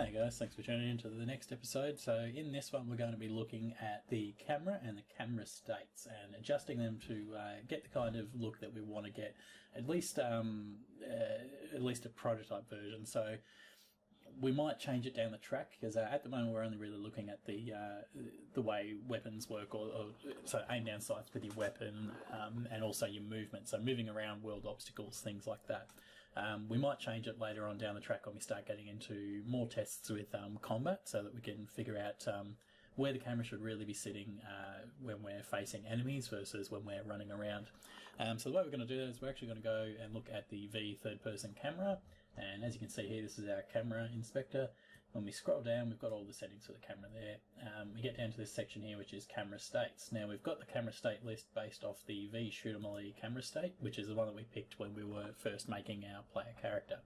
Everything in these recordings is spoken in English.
Hey guys, thanks for tuning in to the next episode. So in this one we're going to be looking at the camera and the camera states and adjusting them to get the kind of look that we want to get, at least a prototype version. So we might change it down the track because at the moment we're only really looking at the way weapons work, or so aim down sights with your weapon and also your movement, so moving around world obstacles, things like that. We might change it later on down the track when we start getting into more tests with combat, so that we can figure out where the camera should really be sitting when we're facing enemies versus when we're running around. So the way we're going to do that is we're actually going to go and look at the V third-person camera, and as you can see here, this is our camera inspector. When we scroll down, we've got all the settings for the camera there. We get down to this section here, which is camera states. Now we've got the camera state list based off the V Shootamole camera state, which is the one that we picked when we were first making our player character.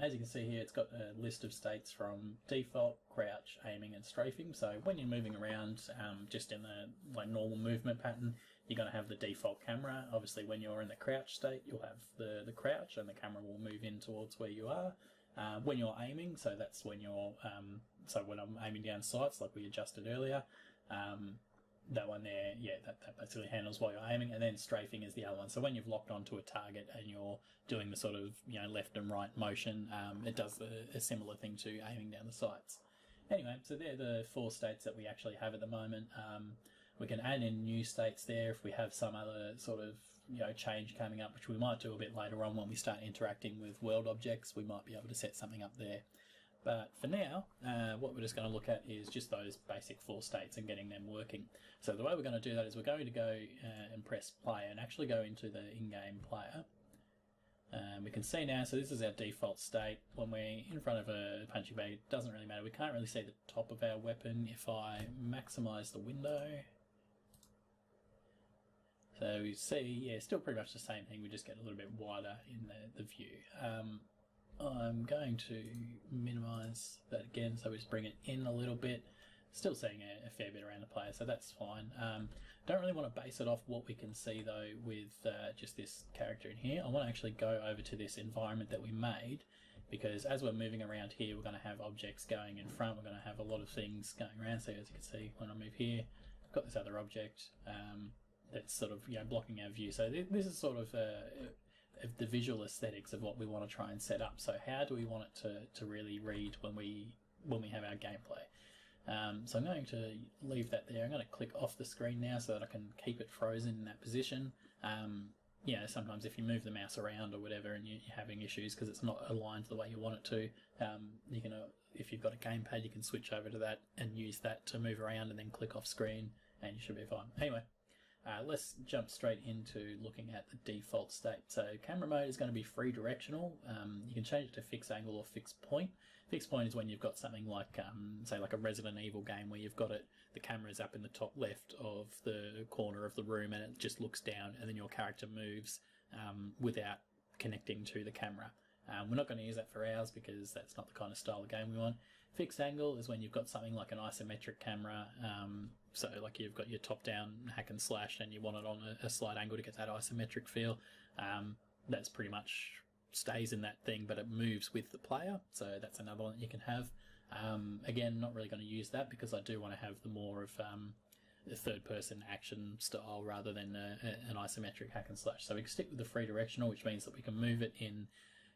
As you can see here, it's got a list of states from default, crouch, aiming and strafing. So when you're moving around just in the normal movement pattern, you're going to have the default camera. Obviously when you're in the crouch state, you'll have the crouch and the camera will move in towards where you are. When you're aiming, so that's when you're so when I'm aiming down sights like we adjusted earlier, that one there, yeah, that basically handles while you're aiming. And then strafing is the other one. So when you've locked onto a target and you're doing the sort of left and right motion, it does a similar thing to aiming down the sights. Anyway, so they're the 4 states that we actually have at the moment. We can add in new states there if we have some other sort of change coming up, which we might do a bit later on when we start interacting with world objects. We might be able to set something up there. But for now, what we're just going to look at is just those basic 4 states and getting them working. So the way we're going to do that is we're going to go and press play and actually go into the in-game player. We can see now, so this is our default state. When we're in front of a punching bag, it doesn't really matter. We can't really see the top of our weapon. If I maximise the window, so we see, yeah, still pretty much the same thing. We just get a little bit wider in the view. I'm going to minimise that again, so we just bring it in a little bit. Still seeing a fair bit around the player, so that's fine. Don't really want to base it off what we can see though with just this character in here. I want to actually go over to this environment that we made, because as we're moving around here, we're going to have objects going in front. We're going to have a lot of things going around. So as you can see, when I move here, I've got this other object that's sort of blocking our view. So this is sort of the visual aesthetics of what we want to try and set up. So how do we want it to really read when we have our gameplay? So I'm going to leave that there. I'm going to click off the screen now so that I can keep it frozen in that position. Sometimes if you move the mouse around or whatever and you're having issues because it's not aligned the way you want it to, you can, if you've got a gamepad, you can switch over to that and use that to move around and then click off screen and you should be fine. Anyway, let's jump straight into looking at the default state. So camera mode is going to be free directional. You can change it to fixed angle or fixed point. Fixed point is when you've got something like, say like a Resident Evil game where you've got the camera is up in the top left of the corner of the room and it just looks down and then your character moves without connecting to the camera. We're not going to use that for ours because that's not the kind of style of game we want. Fixed angle is when you've got something like an isometric camera, so like you've got your top-down hack and slash and you want it on a slight angle to get that isometric feel. That's pretty much stays in that thing, but it moves with the player, so that's another one that you can have. Again, not really going to use that because I do want to have the more of the third-person action style rather than an isometric hack and slash. So we can stick with the free directional, which means that we can move it in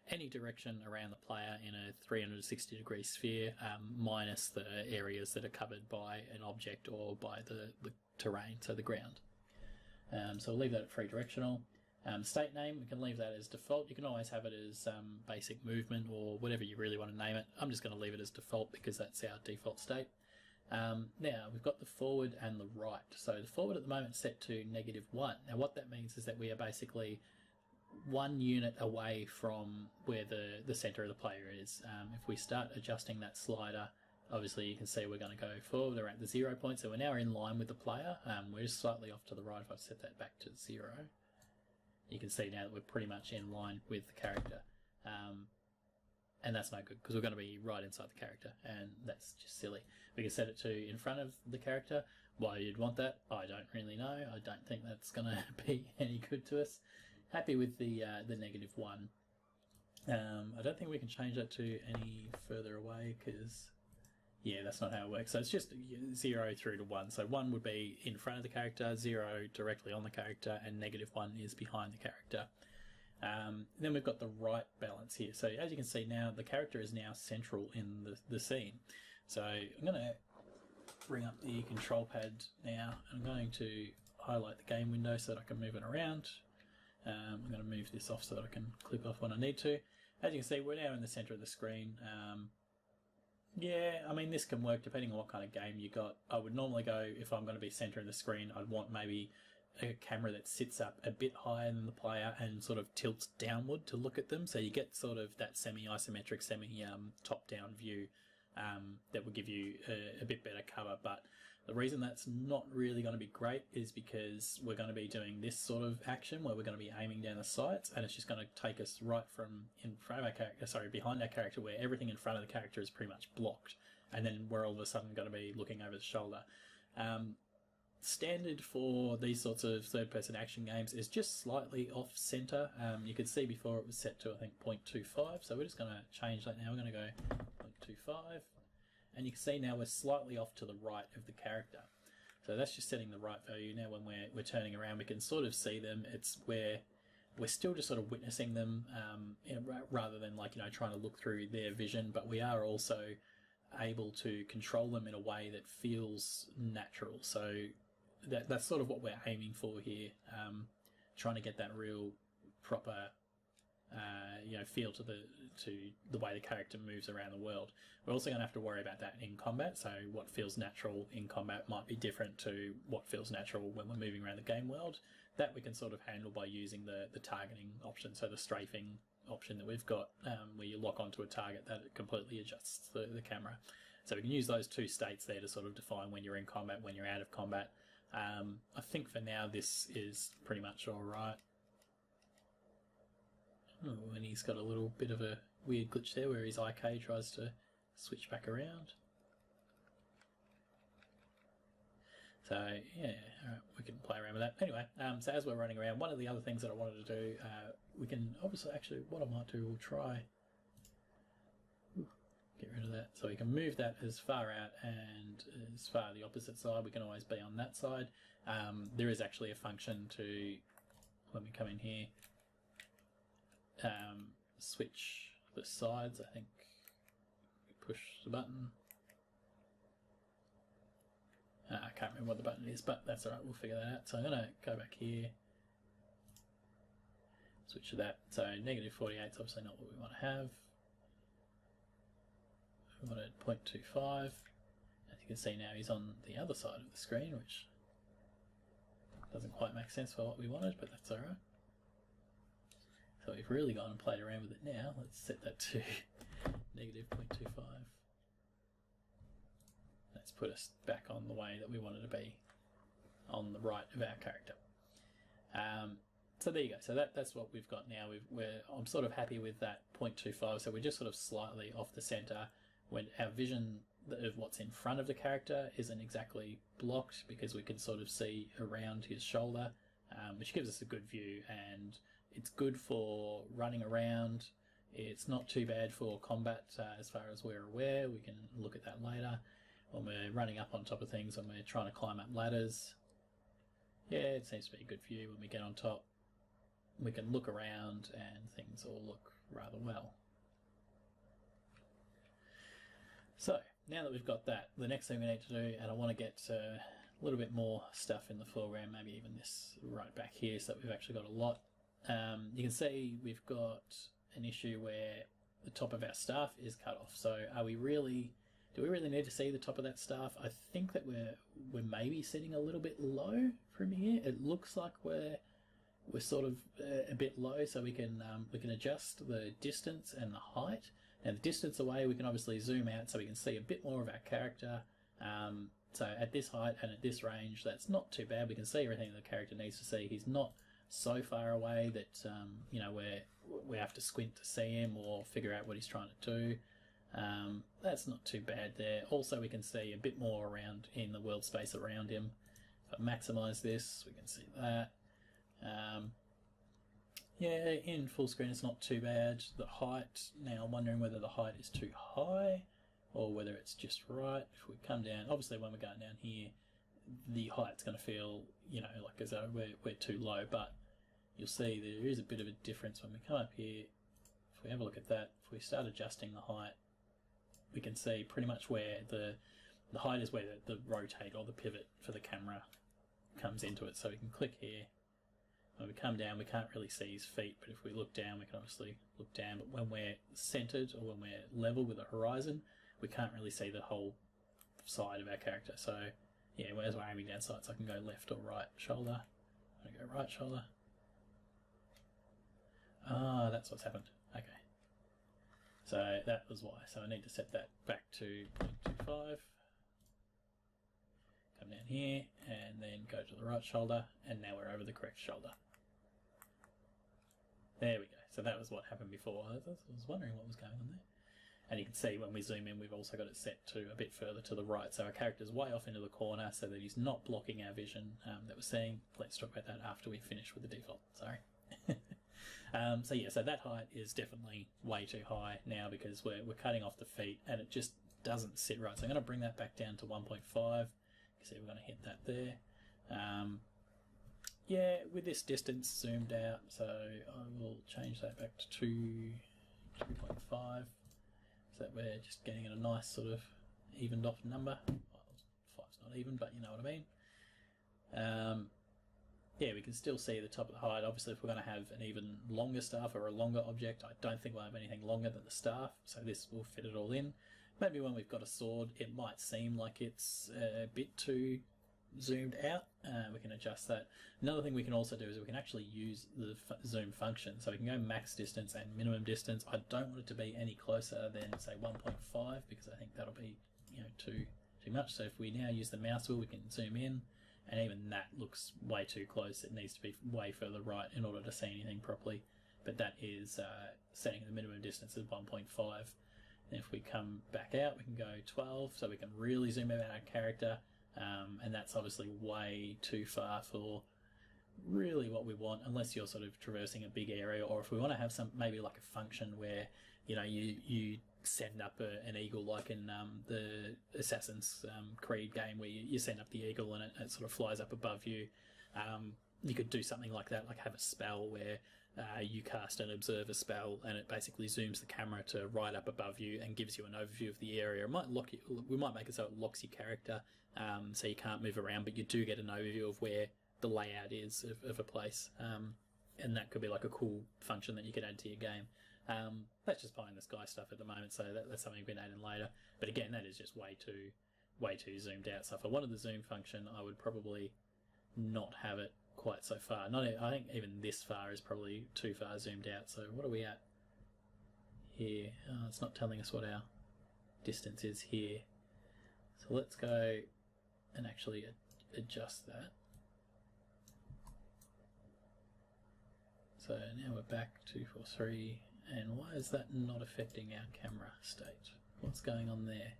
any direction around the player in a 360 degree sphere, minus the areas that are covered by an object or by the terrain, so the ground. So we'll leave that at free directional. State name, we can leave that as default. You can always have it as basic movement or whatever you really want to name it. I'm just going to leave it as default because that's our default state. Now we've got the forward and the right. So the forward at the moment is set to -1. Now what that means is that we are basically 1 unit away from where the center of the player is. If we start adjusting that slider, obviously you can see we're going to go forward around the 0 point, so we're now in line with the player. We're just slightly off to the right. If I set that back to 0, you can see now that we're pretty much in line with the character. And that's no good because we're going to be right inside the character and that's just silly. We can set it to in front of the character. Why you'd want that, I don't really know. I don't think that's going to be any good to us. Happy with the -1. I don't think we can change that to any further away because, yeah, that's not how it works. So it's just 0 through to 1. So 1 would be in front of the character, 0 directly on the character, and -1 is behind the character. Then we've got the right balance here. So as you can see now, the character is now central in the scene. So I'm going to bring up the control pad now. I'm going to highlight the game window so that I can move it around. I'm going to move this off so that I can click off when I need to. As you can see, we're now in the center of the screen. Yeah, I mean, this can work depending on what kind of game you got. I would normally go, if I'm going to be center of the screen, I'd want maybe a camera that sits up a bit higher than the player and sort of tilts downward to look at them. So you get sort of that semi-isometric, top-down view that will give you a bit better cover. But the reason that's not really going to be great is because we're going to be doing this sort of action where we're going to be aiming down the sights, and it's just going to take us right from in front of our character, behind our character, where everything in front of the character is pretty much blocked, and then we're all of a sudden going to be looking over the shoulder. Standard for these sorts of third-person action games is just slightly off-center. You could see before it was set to, I think, 0.25, so we're just going to change that now. We're going to go 0.25. And you can see now we're slightly off to the right of the character. So that's just setting the right value. Now when we're turning around, we can sort of see them. It's where we're still just sort of witnessing them rather than trying to look through their vision, but we are also able to control them in a way that feels natural. So that's sort of what we're aiming for here, trying to get that real proper feel to the way the character moves around the world. We're also going to have to worry about that in combat, so what feels natural in combat might be different to what feels natural when we're moving around the game world. That we can sort of handle by using the targeting option, so the strafing option that we've got, where you lock onto a target that it completely adjusts the camera. So we can use those two states there to sort of define when you're in combat, when you're out of combat. I think for now this is pretty much alright. Oh, and he's got a little bit of a weird glitch there where his IK tries to switch back around. So yeah, alright, we can play around with that. Anyway, so as we're running around, one of the other things that I wanted to do, we can obviously, actually, what I might do, we'll try, get rid of that. So we can move that as far out and as far the opposite side. We can always be on that side. There is actually a function to, let me come in here, switch the sides. I think push the button. I can't remember what the button is, but that's alright, we'll figure that out. So I'm going to go back here, switch to that. So -48 is obviously not what we want to have. We wanted 0.25. As you can see now, he's on the other side of the screen, which doesn't quite make sense for what we wanted, but that's alright. So we've really gone and played around with it now. Let's set that to -0.25. Let's put us back on the way that we wanted to be, on the right of our character. So there you go. So that's what we've got now. I'm sort of happy with that 0.25. So we're just sort of slightly off the center when our vision of what's in front of the character isn't exactly blocked, because we can sort of see around his shoulder, which gives us a good view, and it's good for running around. It's not too bad for combat as far as we're aware. We can look at that later. When we're running up on top of things, when we're trying to climb up ladders, yeah, it seems to be a good view. When we get on top, we can look around and things all look rather well. So now that we've got that, the next thing we need to do, and I want to get a little bit more stuff in the foreground, maybe even this right back here, so that we've actually got a lot. You can see we've got an issue where the top of our staff is cut off. So do we really need to see the top of that staff? I think that we're maybe sitting a little bit low from here. It looks like we're sort of a bit low, so we can adjust the distance and the height. Now the distance away, we can obviously zoom out so we can see a bit more of our character. So at this height and at this range, that's not too bad. We can see everything the character needs to see. He's not so far away that we have to squint to see him or figure out what he's trying to do. That's not too bad there. Also, we can see a bit more around in the world space around him. If I maximise this, we can see that. Yeah, in full screen it's not too bad. The height, now I'm wondering whether the height is too high or whether it's just right. If we come down, obviously when we're going down here, the height's going to feel, you know, like as though we're too low, but you'll see there is a bit of a difference when we come up here. If we have a look at that, if we start adjusting the height, we can see pretty much where the height is where the rotate or the pivot for the camera comes into it. So we can click here. When we come down, we can't really see his feet, but if we look down, we can obviously look down. But when we're centered or when we're level with the horizon, we can't really see the whole side of our character. So yeah, as we're aiming down sights, I can go left or right shoulder. I go right shoulder. Ah, that's what's happened. Okay. So that was why. So I need to set that back to 0.25. Come down here and then go to the right shoulder, and now we're over the correct shoulder. There we go. So that was what happened before. I was wondering what was going on there. And you can see when we zoom in, we've also got it set to a bit further to the right. So our character's way off into the corner so that he's not blocking our vision that we're seeing. Let's talk about that after we finish with the default. Sorry. So yeah, so that height is definitely way too high now because we're cutting off the feet and it just doesn't sit right. So I'm going to bring that back down to 1.5. You see we're going to hit that there. Yeah, with this distance zoomed out, so I will change that back to 2.5 so that we're just getting a nice sort of evened off number. Well, 5's not even, but you know what I mean. Yeah, we can still see the top of the height. Obviously, if we're going to have an even longer staff or a longer object, I don't think we'll have anything longer than the staff, so this will fit it all in. Maybe when we've got a sword, it might seem like it's a bit too zoomed out. We can adjust that. Another thing we can also do is we can actually use the zoom function. So we can go max distance and minimum distance. I don't want it to be any closer than, say, 1.5 because I think that'll be, you know, too much. So if we now use the mouse wheel, we can zoom in, and even that looks way too close. It needs to be way further right in order to see anything properly. But that is setting the minimum distance at 1.5. And if we come back out, we can go 12, so we can really zoom in on our character. And that's obviously way too far for really what we want, unless you're sort of traversing a big area, or if we want to have some maybe like a function where, you know, you send up an eagle, like in the Assassin's Creed game, where you send up the eagle and it sort of flies up above you. You could do something like that, like have a spell where you cast an observer spell and it basically zooms the camera to right up above you and gives you an overview of the area. It might lock you, we might make it so it locks your character, so you can't move around, but you do get an overview of where the layout is of a place, and that could be like a cool function that you could add to your game. That's just behind the sky stuff at the moment, so that's something we can add in later. But again, that is just way too zoomed out. So if I wanted the zoom function, I would probably not have it quite so far. I think even this far is probably too far zoomed out. So what are we at here? Oh, it's not telling us what our distance is here. So let's go and actually adjust that. So now we're back 243, and why is that not affecting our camera state? What's going on there?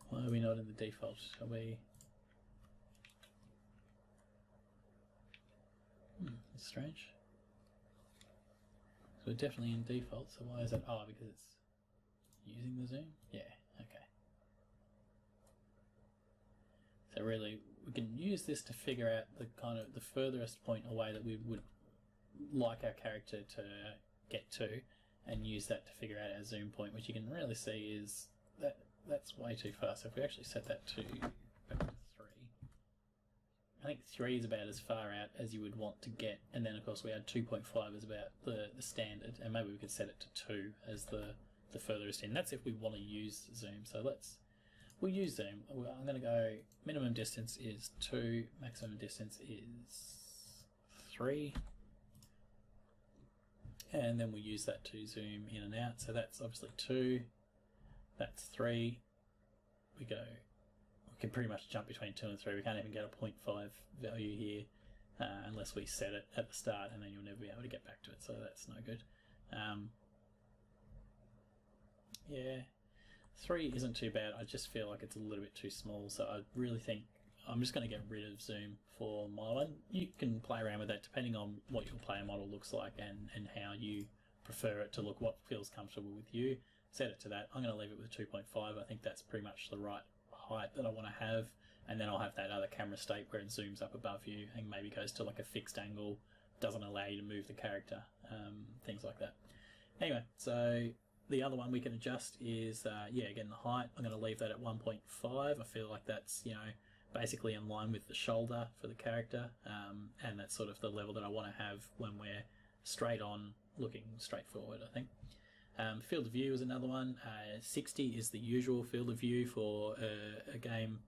Why are we not in the default? Are we? That's strange. So we're definitely in default, so why is that? Oh, because it's using the zoom? Yeah, okay. So really, we can use this to figure out the kind of the furthest point away that we would like our character to get to, and use that to figure out our zoom point, which you can really see is that's way too far. So if we actually set that to back to 3, I think 3 is about as far out as you would want to get, and then of course we had 2.5 is about the standard, and maybe we could set it to 2 as the furthest in. That's if we want to use zoom. So we'll use zoom. I'm going to go minimum distance is 2, maximum distance is 3, and then we'll use that to zoom in and out. So that's obviously 2, that's 3. We can pretty much jump between 2 and 3. We can't even get a 0.5 value here unless we set it at the start, and then you'll never be able to get back to it, so that's no good. Yeah, 3 isn't too bad. I just feel like it's a little bit too small, so I really think I'm just going to get rid of zoom for my one. You can play around with that depending on what your player model looks like and how you prefer it to look, what feels comfortable with you. Set it to that. I'm going to leave it with 2.5. I think that's pretty much the right height that I want to have, and then I'll have that other camera state where it zooms up above you and maybe goes to like a fixed angle, doesn't allow you to move the character, things like that. Anyway, so the other one we can adjust is, again, the height. I'm going to leave that at 1.5. I feel like that's, basically in line with the shoulder for the character, and that's sort of the level that I want to have when we're straight on, looking straight forward, I think. Field of view is another one. 60 is the usual field of view for a game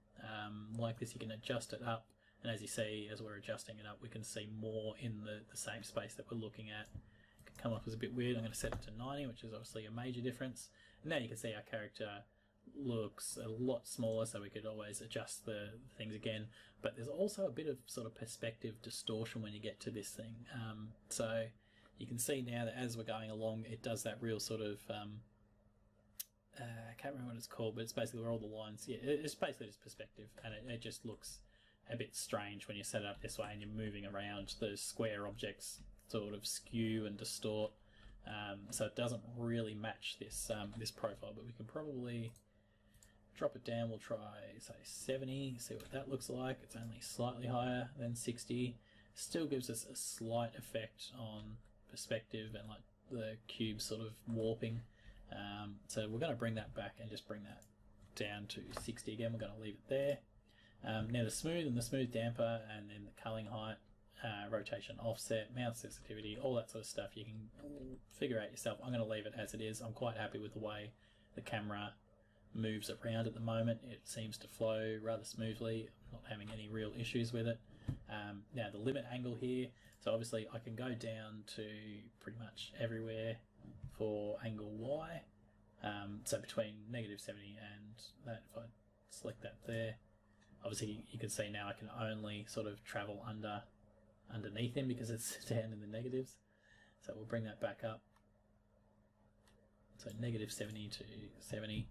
like this. You can adjust it up, and as you see, as we're adjusting it up, we can see more in the same space that we're looking at. It can come off as a bit weird. I'm going to set it to 90, which is obviously a major difference. And now you can see our character looks a lot smaller, so we could always adjust the things again. But there's also a bit of sort of perspective distortion when you get to this thing. So you can see now that as we're going along, it does that real sort of, I can't remember what it's called, but it's basically where all the lines, it's basically just perspective, and it just looks a bit strange when you set it up this way and you're moving around. Those square objects sort of skew and distort, so it doesn't really match this this profile, but we can probably drop it down. We'll try, say, 70, see what that looks like. It's only slightly higher than 60. Still gives us a slight effect on perspective and like the cube sort of warping. So we're going to bring that back and just bring that down to 60 again. We're going to leave it there. Now the smooth and the smooth damper, and then the culling height, rotation offset, mount sensitivity, all that sort of stuff you can figure out yourself. I'm going to leave it as it is. I'm quite happy with the way the camera moves around at the moment. It seems to flow rather smoothly. I'm not having any real issues with it. Now the limit angle here, so obviously I can go down to pretty much everywhere for angle Y, so between -70 and that. If I select that there, obviously you can see now I can only sort of travel underneath him because it's down in the negatives. So we'll bring that back up, so -70 to 70,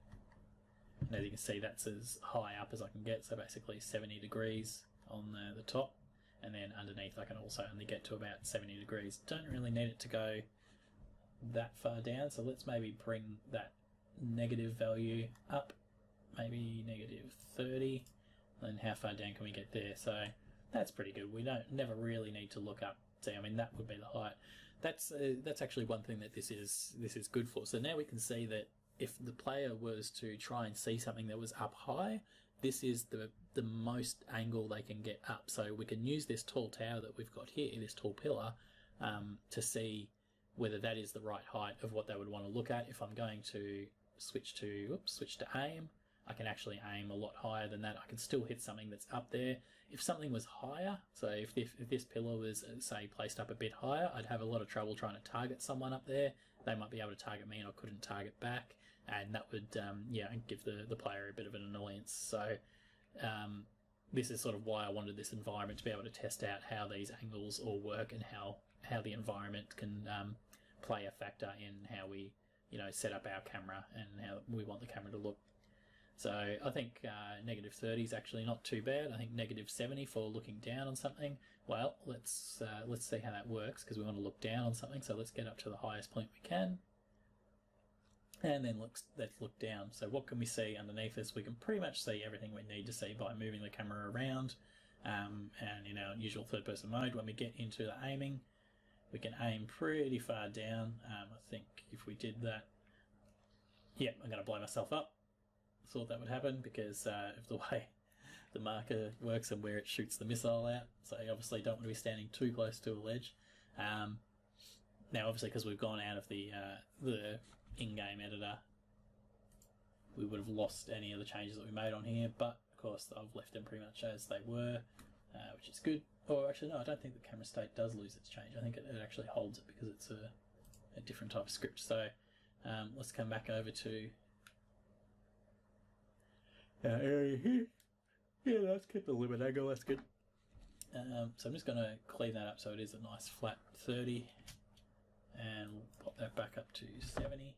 and as you can see that's as high up as I can get, so basically 70 degrees on the top, and then underneath I can also only get to about 70 degrees. Don't really need it to go that far down, so let's maybe bring that negative value up, maybe -30, and how far down can we get there? So that's pretty good. We never really need to look up. See, I mean, that would be the height. That's actually one thing that this is good for. So now we can see that if the player was to try and see something that was up high, this is the most angle they can get up. So we can use this tall tower that we've got here, this tall pillar, to see whether that is the right height of what they would want to look at. If I'm going to switch to aim, I can actually aim a lot higher than that. I can still hit something that's up there. If something was higher, so if this pillar was, say, placed up a bit higher, I'd have a lot of trouble trying to target someone up there. They might be able to target me and I couldn't target back, and that would give the player a bit of an annoyance. So this is sort of why I wanted this environment, to be able to test out how these angles all work and how the environment can play a factor in how we set up our camera and how we want the camera to look. So I think -30 is actually not too bad. I think -70 for looking down on something. Well, let's see how that works, because we want to look down on something. So let's get up to the highest point we can, and then let's look down. So what can we see underneath us? We can pretty much see everything we need to see by moving the camera around. And in our usual third-person mode, when we get into the aiming, we can aim pretty far down. I think if we did that, I'm going to blow myself up. Thought that would happen because of the way the marker works and where it shoots the missile out. So you obviously don't want to be standing too close to a ledge. Now, obviously, because we've gone out of the in-game editor, we would have lost any of the changes that we made on here. But of course, I've left them pretty much as they were, which is good. Or actually, no, I don't think the camera state does lose its change. I think it actually holds it because it's a different type of script. So let's come back over to area here. Yeah, let's keep the limit angle, that's good. So I'm just going to clean that up so it is a nice flat 30, and we'll pop that back up to 70.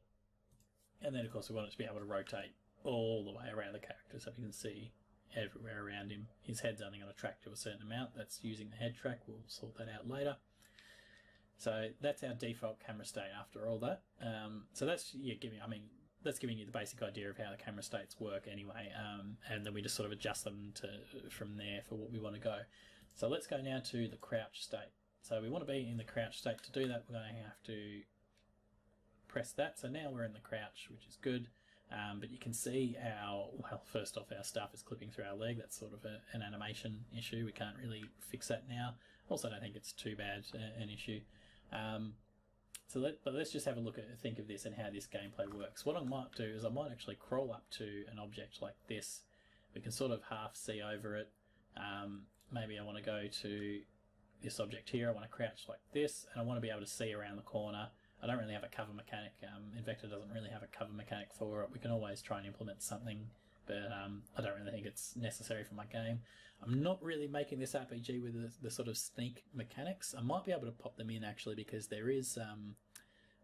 And then of course we want it to be able to rotate all the way around the character, so we can see everywhere around him. His head's only going to track to a certain amount. That's using the head track. We'll sort that out later. So that's our default camera state after all that. So that's that's giving you the basic idea of how the camera states work anyway, and then we just sort of adjust them from there for what we want to go. So let's go now to the crouch state. So we want to be in the crouch state. To do that, we're going to have to press that. So now we're in the crouch, which is good. But you can see first off, our stuff is clipping through our leg. That's sort of an animation issue. We can't really fix that now. Also, I don't think it's too bad an issue. But let's just have a think of this and how this gameplay works. What I might do is I might actually crawl up to an object like this. We can sort of half see over it. Maybe I want to go to this object here. I want to crouch like this, and I want to be able to see around the corner. I don't really have a cover mechanic. Invector doesn't really have a cover mechanic for it. We can always try and implement something, but I don't really think it's necessary for my game. I'm not really making this RPG with the sort of sneak mechanics. I might be able to pop them in actually, because there is,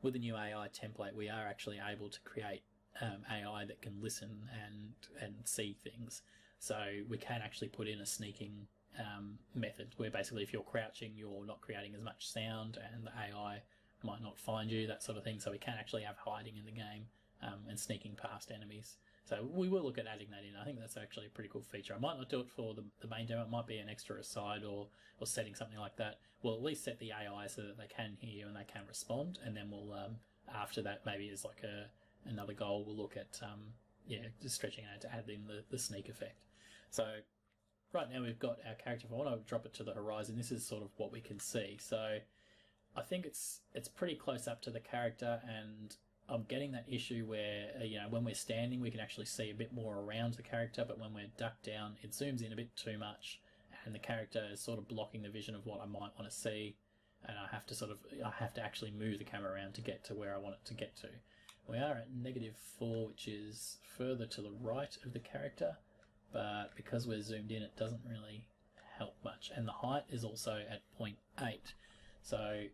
with the new AI template, we are actually able to create AI that can listen and see things. So we can actually put in a sneaking method where basically if you're crouching, you're not creating as much sound and the AI might not find you, that sort of thing. So we can actually have hiding in the game and sneaking past enemies. So we will look at adding that in. I think that's actually a pretty cool feature. I might not do it for the main demo. It might be an extra aside or setting something like that. We'll at least set the AI so that they can hear you and they can respond. And then we'll, after that, maybe as like another goal, we'll look at, just stretching out to add in the sneak effect. So right now we've got our character. If I want to drop it to the horizon, this is sort of what we can see. So I think it's pretty close up to the character, and I'm getting that issue where, when we're standing, we can actually see a bit more around the character, but when we're ducked down, it zooms in a bit too much, and the character is sort of blocking the vision of what I might want to see, and I have to actually move the camera around to get to where I want it to get to. We are at -4, which is further to the right of the character, but because we're zoomed in, it doesn't really help much, and the height is also at 0.8. So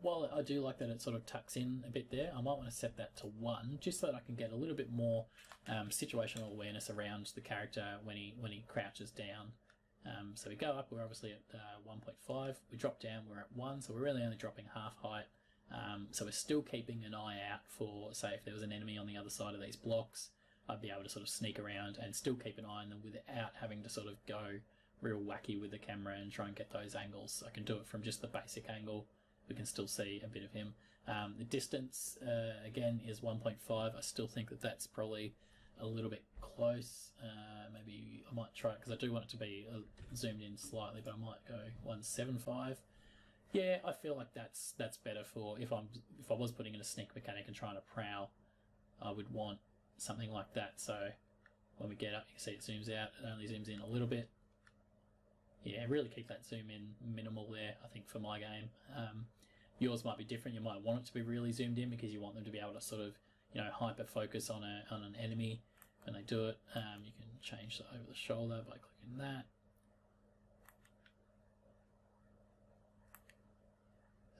while I do like that it sort of tucks in a bit there, I might want to set that to 1, just so that I can get a little bit more situational awareness around the character when he crouches down. So we go up, we're obviously at 1.5, we drop down, we're at 1, so we're really only dropping half height. So we're still keeping an eye out for, say, if there was an enemy on the other side of these blocks, I'd be able to sort of sneak around and still keep an eye on them without having to sort of go real wacky with the camera and try and get those angles. I can do it from just the basic angle. We can still see a bit of him. The distance, again, is 1.5. I still think that that's probably a little bit close. Maybe I might try it, because I do want it to be zoomed in slightly, but I might go 1.75. Yeah, I feel like that's better for if I was putting in a sneak mechanic and trying to prowl, I would want something like that. So when we get up, you can see it zooms out. It only zooms in a little bit. Yeah, really keep that zoom in minimal there, I think, for my game. Yours might be different. You might want it to be really zoomed in because you want them to be able to sort of, hyper focus on an enemy when they do it. You can change that over the shoulder by clicking that.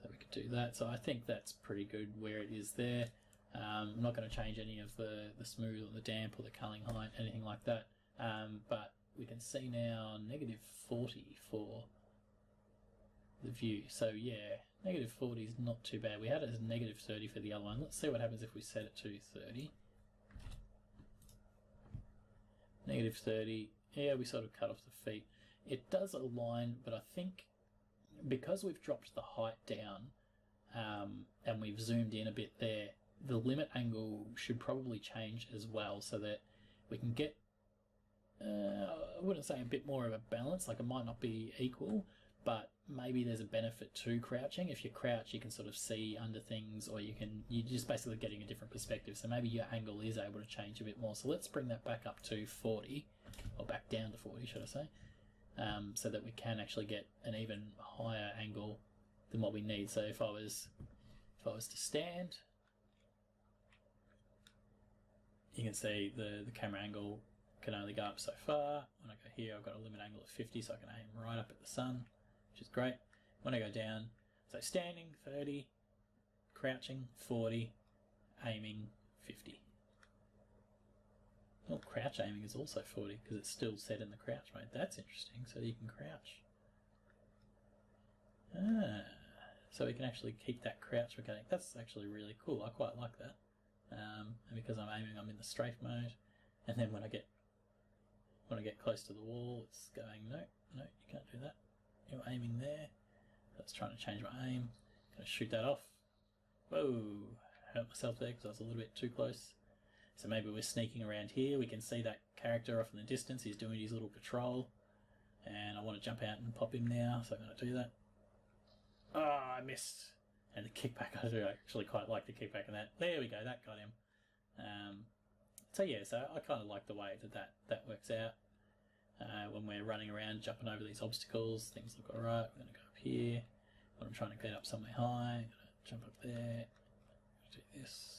So we could do that. So I think that's pretty good where it is there. I'm not going to change any of the smooth or the damp or the culling height, anything like that. But we can see now -40 for the view. So yeah, -40 is not too bad. We had it as -30 for the other one. Let's see what happens if we set it to 30. -30. Yeah, we sort of cut off the feet. It does align, but I think because we've dropped the height down and we've zoomed in a bit there, the limit angle should probably change as well, so that we can get, I wouldn't say a bit more of a balance, like it might not be equal, but maybe there's a benefit to crouching. If you crouch, you can sort of see under things, or you're just basically getting a different perspective, so maybe your angle is able to change a bit more. So let's bring that back up to 40, or back down to 40, should I say, so that we can actually get an even higher angle than what we need. So if I was to stand, you can see the camera angle can only go up so far. When I go here, I've got a limit angle of 50, so I can aim right up at the sun, which is great. When I go down, so standing 30, crouching 40, aiming 50. Oh, crouch aiming is also 40 because it's still set in the crouch mode. That's interesting. So you can crouch. So we can actually keep that crouch mechanic. That's actually really cool. I quite like that. And because I'm aiming, I'm in the strafe mode. And then when I get close to the wall, it's going, no, you can't do that. You're aiming there. That's trying to change my aim. Gonna shoot that off. Whoa, hurt myself there because I was a little bit too close. So maybe we're sneaking around here. We can see that character off in the distance. He's doing his little patrol. And I want to jump out and pop him now, so I'm going to do that. Oh, I missed. And the kickback, I do actually quite like the kickback in that. There we go, that got him. So yeah, so I kind of like the way that works out. When we're running around, jumping over these obstacles, things look alright. We're going to go up here. When I'm trying to get up somewhere high, I'm going to jump up there. Do this.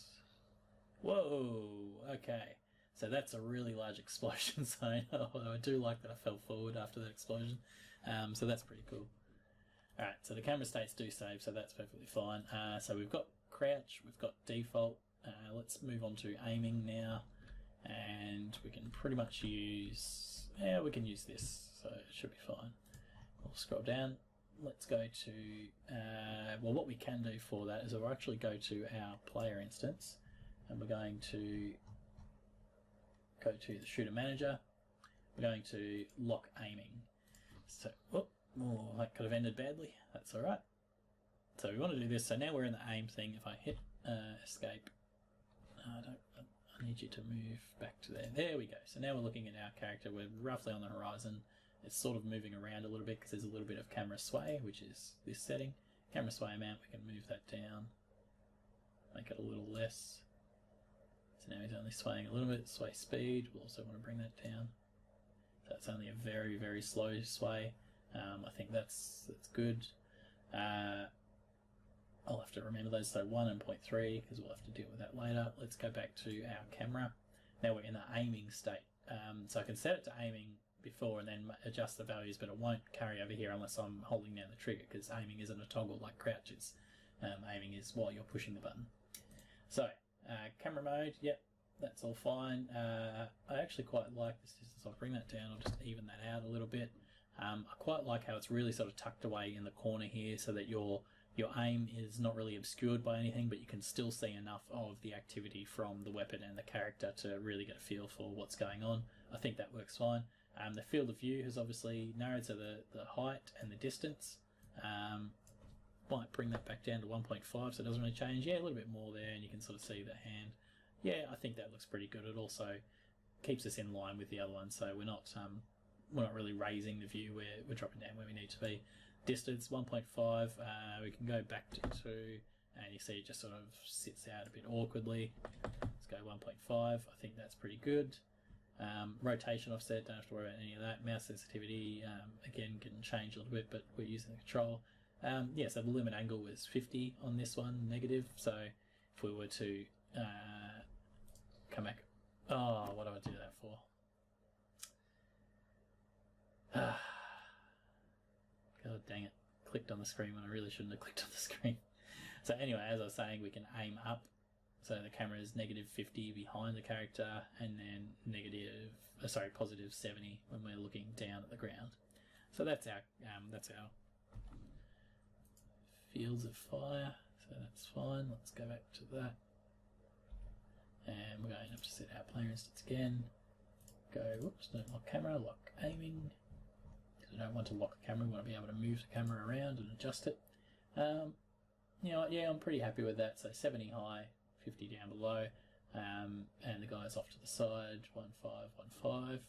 Whoa, okay. So that's a really large explosion zone. I do like that I fell forward after that explosion. So that's pretty cool. Alright, so the camera states do save, so that's perfectly fine. So we've got crouch, we've got default. Let's move on to aiming now. And we can pretty much use... Yeah, we can use this, so it should be fine. We'll scroll down. Let's go to... well, what we can do for that is we'll actually go to our player instance. And we're going to go to the shooter manager. We're going to lock aiming. So, oh, that could have ended badly. That's alright. So we want to do this. So now we're in the aim thing. If I hit escape, I need you to move back to there. There we go. So now we're looking at our character. We're roughly on the horizon. It's sort of moving around a little bit because there's a little bit of camera sway, which is this setting. Camera sway amount, we can move that down. Make it a little less. So now he's only swaying a little bit. Sway speed, we'll also want to bring that down. So it's only a very, very slow sway. I think that's good. I'll have to remember those. So 1 and 0.3 because we'll have to deal with that later. Let's go back to our camera. Now we're in the aiming state. So I can set it to aiming before and then adjust the values, but it won't carry over here unless I'm holding down the trigger because aiming isn't a toggle like crouch is. Aiming is while you're pushing the button. So camera mode, yep, that's all fine. I actually quite like this distance. I'll bring that down. I'll just even that out a little bit. I quite like how it's really sort of tucked away in the corner here so that your aim is not really obscured by anything, but you can still see enough of the activity from the weapon and the character to really get a feel for what's going on. I think that works fine. The field of view has obviously narrowed, so the height and the distance. Might bring that back down to 1.5 so it doesn't really change. Yeah, a little bit more there and you can sort of see the hand. Yeah, I think that looks pretty good. It also keeps us in line with the other one, so we're not really raising the view, we're dropping down where we need to be. Distance 1.5, we can go back to 2 and you see it just sort of sits out a bit awkwardly. Let's go 1.5, I think that's pretty good. Rotation offset, don't have to worry about any of that. Mouse sensitivity, again, can change a little bit, but we're using the control. Yeah, so the limit angle was 50 on this one, negative, so if we were to come back... Oh, what do I do that for? God dang it, clicked on the screen when I really shouldn't have clicked on the screen. So anyway, as I was saying, we can aim up. So the camera is negative 50 behind the character and then positive 70 when we're looking down at the ground. So that's our fields of fire. So that's fine. Let's go back to that. And we're going to have to set our player instance again. Go, whoops, don't lock camera, lock aiming. We don't want to lock the camera, we want to be able to move the camera around and adjust it. You know, yeah, I'm pretty happy with that. So 70 high, 50 down below, and the guy's off to the side, 1515.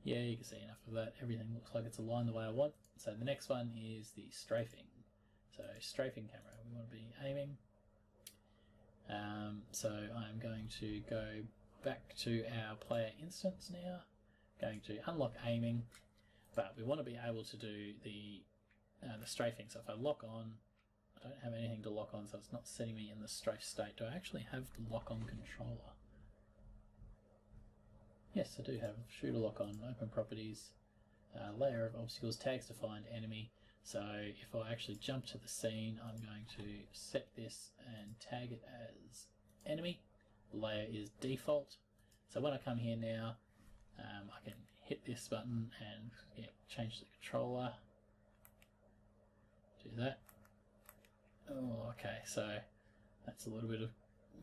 Yeah, you can see enough of that. Everything looks like it's aligned the way I want. So the next one is the strafing. So strafing camera, we want to be aiming. So I'm going to go back to our player instance now. Going to unlock aiming. But we want to be able to do the strafing. So if I lock on, I don't have anything to lock on, so it's not setting me in the strafe state. Do I actually have the lock on controller? Yes, I do have shooter lock on, open properties, layer of obstacles, tags to find enemy. So if I actually jump to the scene, I'm going to set this and tag it as enemy. The layer is default. So when I come here now, I can hit this button and change the controller. Do that. Oh, okay, so that's a little bit of,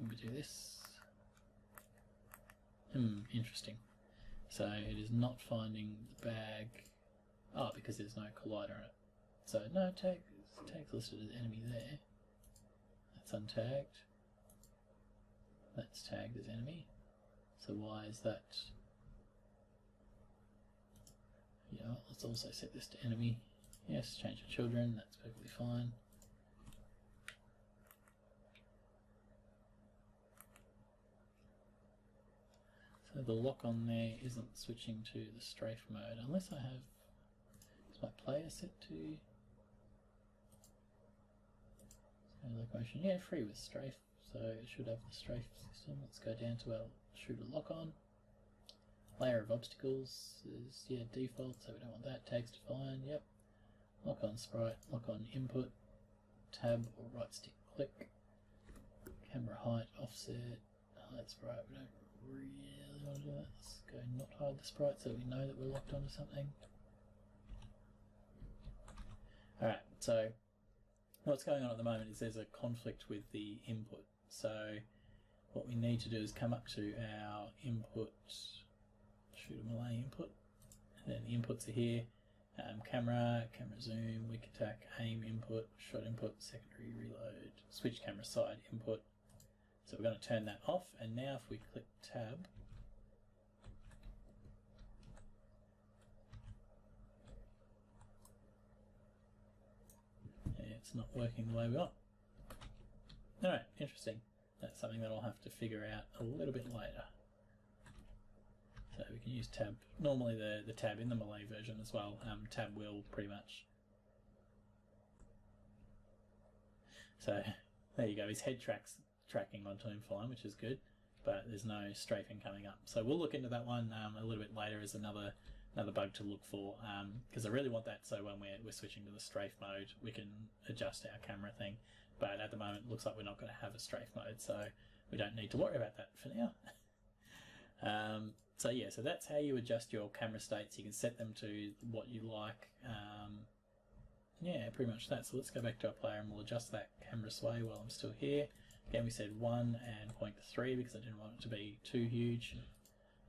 we do this. Interesting. So it is not finding the bag. Oh, because there's no collider in it. So no tags listed as enemy there. That's untagged. That's tagged as enemy. So why is that? Yeah, let's also set this to enemy. Yes, change to children, that's perfectly fine. So the lock on there isn't switching to the strafe mode unless I have, is my player set to locomotion? Yeah, free with strafe, so it should have the strafe system. Let's go down to our shooter lock on. Layer of obstacles is default, so we don't want that. Tags defined, yep. Lock on sprite, lock on input, tab or right stick click, camera height, offset, hide sprite. We don't really want to do that. Let's go not hide the sprite so we know that we're locked onto something. Alright, so what's going on at the moment is there's a conflict with the input. So what we need to do is come up to our input, shoot a melee input, and then the inputs are here. Camera zoom, weak attack, aim input, shot input, secondary reload, switch camera side input. So we're going to turn that off, and now if we click tab, it's not working the way we want. Alright, interesting. That's something that I'll have to figure out a little bit later. So we can use tab. Normally the tab in the melee version as well, tab will pretty much. So there you go, his head tracking onto him fine, which is good, but there's no strafing coming up. So we'll look into that one a little bit later as another bug to look for, because I really want that so when we're switching to the strafe mode we can adjust our camera thing, but at the moment it looks like we're not going to have a strafe mode, so we don't need to worry about that for now. So yeah, so that's how you adjust your camera states. You can set them to what you like. Yeah, pretty much that. So let's go back to our player and we'll adjust that camera sway while I'm still here. Again, we said 1 and point to 3 because I didn't want it to be too huge.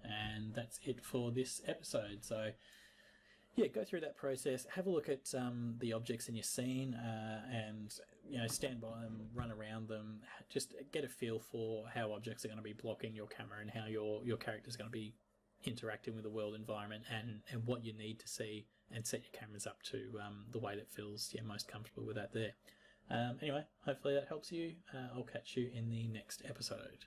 And that's it for this episode. So yeah, go through that process, have a look at the objects in your scene, and stand by them, run around them, just get a feel for how objects are going to be blocking your camera and how your character is going to be interacting with the world environment, and what you need to see, and set your cameras up to the way that feels most comfortable with that there. Anyway, hopefully that helps you. I'll catch you in the next episode.